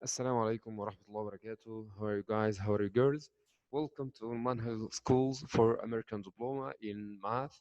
Assalamu alaikum wa rahmatullahi wa barakatuh. How are you guys? How are you girls? Welcome to Manhal Schools for American Diploma in Math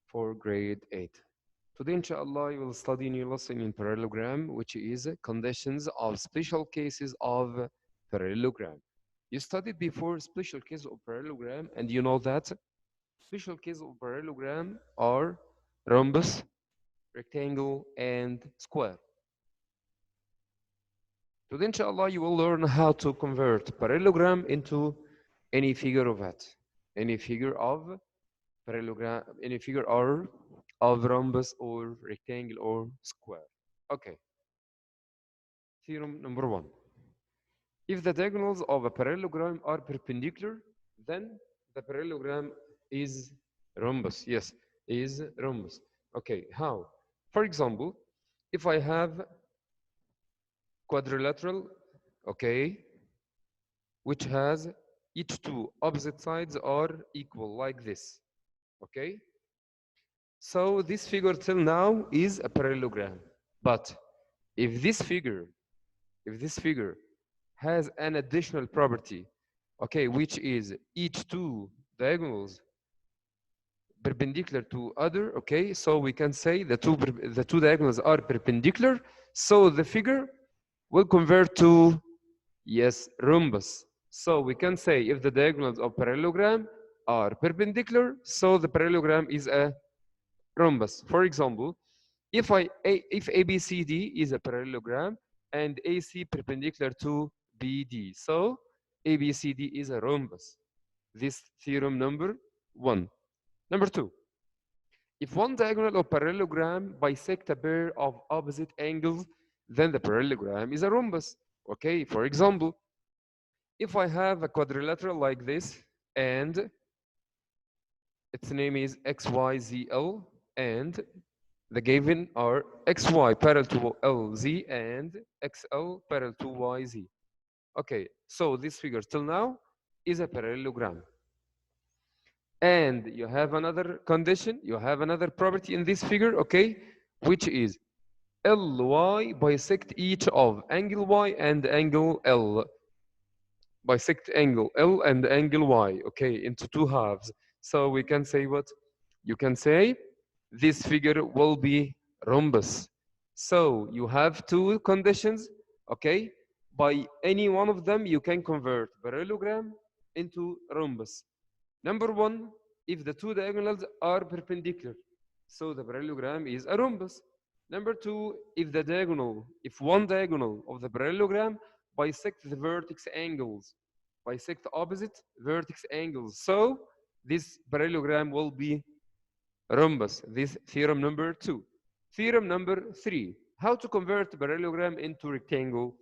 for grade 8. Today, inshallah, we will study a new lesson in parallelogram, which is conditions of special cases of parallelogram. You studied before special case of parallelogram, and you know that special case of parallelogram are rhombus, rectangle, and square. Today, inshallah, you will learn how to convert parallelogram into any figure of it, any figure of parallelogram, any figure or of rhombus or rectangle or square. Okay, theorem number one. If the diagonals of a parallelogram are perpendicular, then the parallelogram is rhombus. Yes, is rhombus. Okay, how? For example, if I have quadrilateral, okay, which has each two opposite sides are equal like this, okay? So this figure till now is a parallelogram. But if this figure, if this figure has an additional property, okay, which is each two diagonals perpendicular to other, okay, so we can say the two diagonals are perpendicular, so the figure will convert to, yes, rhombus. So we can say if the diagonals of parallelogram are perpendicular, so the parallelogram is a rhombus. For example, if ABCD is a parallelogram and AC perpendicular to BD, so ABCD is a rhombus. This theorem number one. Number two, if one diagonal of parallelogram bisect a pair of opposite angles, then the parallelogram is a rhombus. Okay, for example, if I have a quadrilateral like this and its name is XYZL and the given are XY parallel to LZ and XL parallel to YZ. Okay, so this figure till now is a parallelogram. And you have another condition, you have another property in this figure, okay, which is LY bisect each of angle Y and angle L. Bisect angle L and angle Y, okay, into two halves. So we can say what? You can say this figure will be rhombus. So you have two conditions, okay? By any one of them, you can convert parallelogram into rhombus. Number one, if the two diagonals are perpendicular, so the parallelogram is a rhombus. Number two, if one diagonal of the parallelogram bisect the vertex angles, bisect opposite vertex angles, so this parallelogram will be rhombus. This theorem number two. Theorem number three, how to convert parallelogram into rectangle.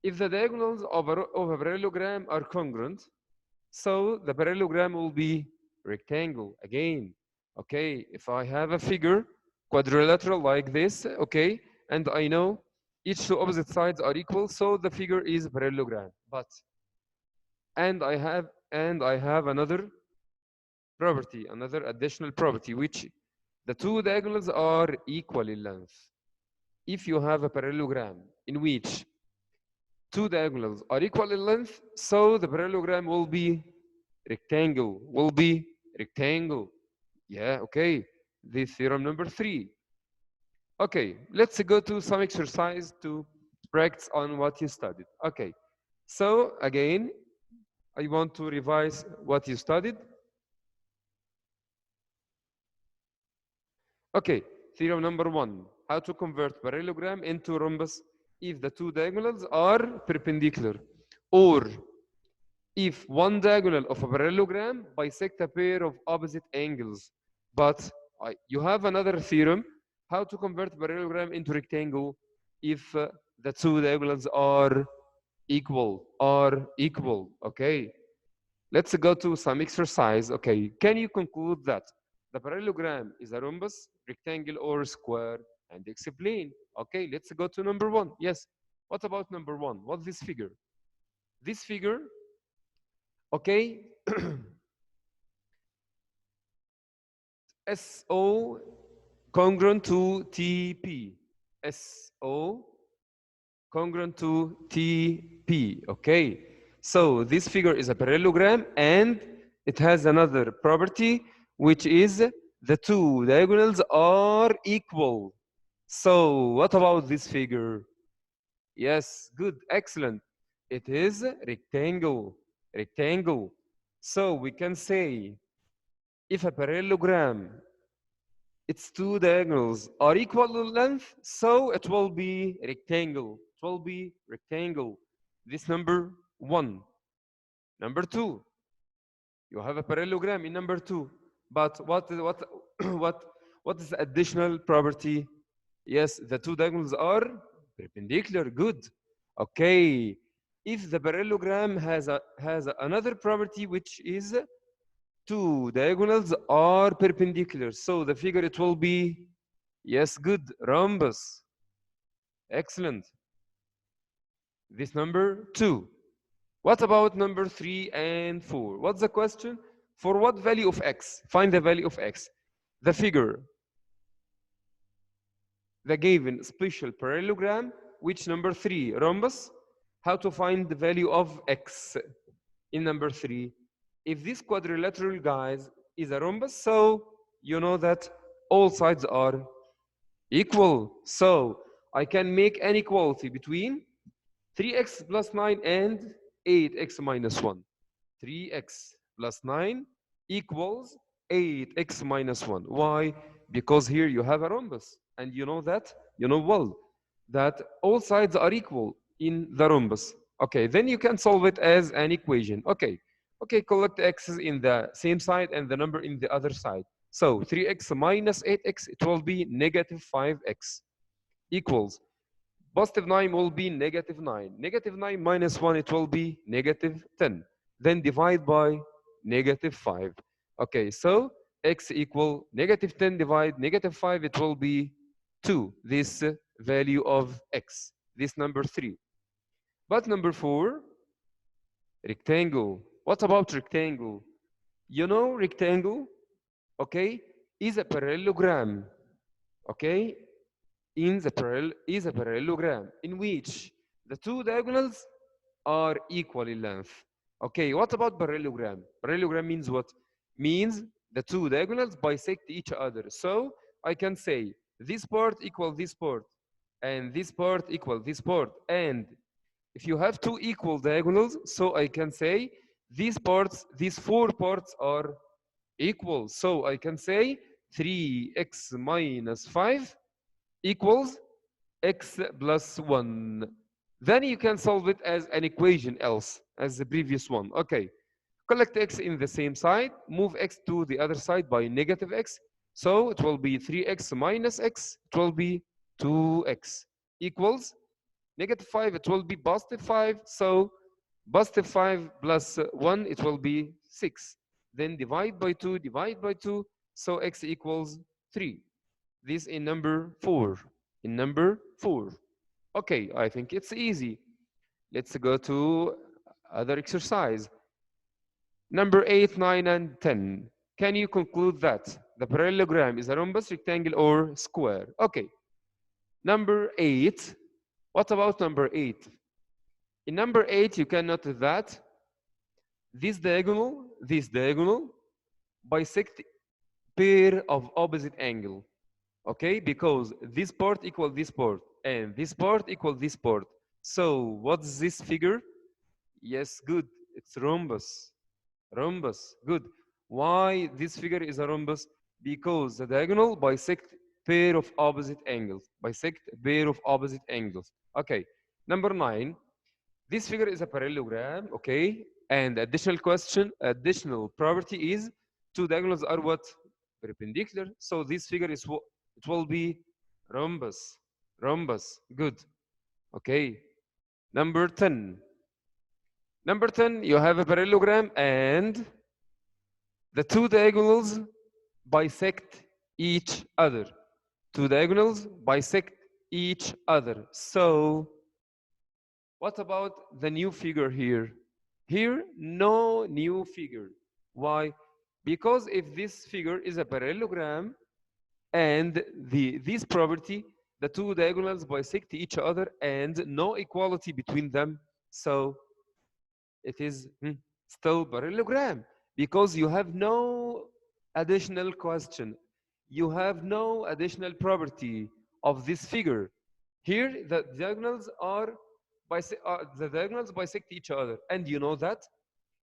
If the diagonals of a parallelogram are congruent, so the parallelogram will be rectangle again. Okay, if I have a figure quadrilateral like this, okay, and I know each two opposite sides are equal, so the figure is parallelogram. But and I have another property, another additional property, which the two diagonals are equal in length. If you have a parallelogram in which two diagonals are equal in length, so the parallelogram will be rectangle. Yeah, okay. This theorem number three. Okay, let's go to some exercise to practice on what you studied. Okay, so again, I want to revise what you studied. Okay, theorem number one, how to convert parallelogram into rhombus if the two diagonals are perpendicular, or if one diagonal of a parallelogram bisect a pair of opposite angles. But you have another theorem, how to convert parallelogram into rectangle if the two diagonals are equal, okay? Let's go to some exercise. Okay, can you conclude that the parallelogram is a rhombus, rectangle, or square? And explain. Okay, let's go to number one. Yes. What about number one? What's this figure? This figure, okay, SO congruent to TP. SO congruent to TP. Okay, so this figure is a parallelogram and it has another property, which is the two diagonals are equal. So what about this figure? Yes, good, excellent. It is rectangle, rectangle. So we can say if a parallelogram, its two diagonals are equal in length, so it will be rectangle. It will be rectangle. This number one. Number two, you have a parallelogram in number two. But what what is the additional property? Yes, the two diagonals are perpendicular. Good. Okay. If the parallelogram has another property, which is two diagonals are perpendicular, so the figure it will be, yes, good, rhombus. Excellent. This number two. What about number 3 and 4? What's the question? For what value of x? Find the value of x. The figure, the given special parallelogram, which number 3, rhombus. How to find the value of x in number 3? If this quadrilateral, guys, is a rhombus, so you know that all sides are equal. So I can make an equality between 3x plus 9 and 8x minus 1. 3x plus 9 equals 8x minus 1. Why? Because here you have a rhombus. And you know that, you know well, that all sides are equal in the rhombus. Okay, then you can solve it as an equation. Okay, collect x's in the same side and the number in the other side. So 3x minus 8x, it will be negative 5x equals positive 9 will be negative 9. Negative 9 minus 1, it will be negative 10. Then divide by negative 5. Okay, so x equal negative 10 divide negative 5, it will be 2. This value of x, this number 3. But number 4, rectangle. What about rectangle? You know rectangle, okay, is a parallelogram, okay? Is a parallelogram in which the two diagonals are equal in length. Okay, what about parallelogram? Parallelogram means what? Means the two diagonals bisect each other. So I can say this part equal this part, and this part equal this part. And if you have two equal diagonals, so I can say these parts, these four parts are equal. So I can say 3x minus 5 equals x plus 1. Then you can solve it as an equation else, as the previous one. Okay, collect x in the same side, move x to the other side by negative x. So it will be 3x minus x, it will be 2x equals negative 5, it will be positive 5. So positive 5 plus 1, it will be 6. Then divide by 2, divide by 2. So x equals 3. This in number 4. In number 4. Okay, I think it's easy. Let's go to other exercise. Number 8, 9, and 10. Can you conclude that the parallelogram is a rhombus, rectangle, or square? Okay. Number 8. What about number 8? In number 8, you can notice that this diagonal bisect pair of opposite angle. Okay, because this part equal this part and this part equal this part. So what's this figure? Yes, good. It's rhombus. Rhombus. Good. Why this figure is a rhombus? Because the diagonal bisect pair of opposite angles. Bisect pair of opposite angles. Okay. Number 9. This figure is a parallelogram. Okay. And additional property is two diagonals are what? Perpendicular. So this figure is what? It will be rhombus. Rhombus. Good. Okay. Number 10. Number 10, you have a parallelogram and the two diagonals bisect each other. Two diagonals bisect each other. So what about the new figure here? Here, no new figure. Why? Because if this figure is a parallelogram, and this property, the two diagonals bisect each other and no equality between them. So it is still parallelogram because you have no additional question. You have no additional property of this figure. Here, the diagonals the diagonals bisect each other, and you know that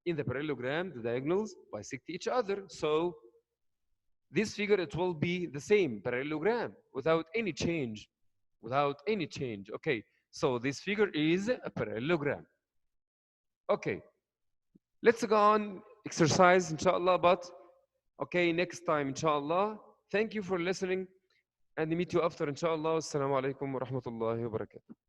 in the parallelogram, the diagonals bisect each other. So this figure, it will be the same parallelogram without any change, without any change. Okay, so this figure is a parallelogram. Okay, let's go on exercise, inshallah. But okay, next time, inshallah. Thank you for listening, and meet you after, inshallah. Assalamu alaikum wa rahmatullahi wa barakatuh.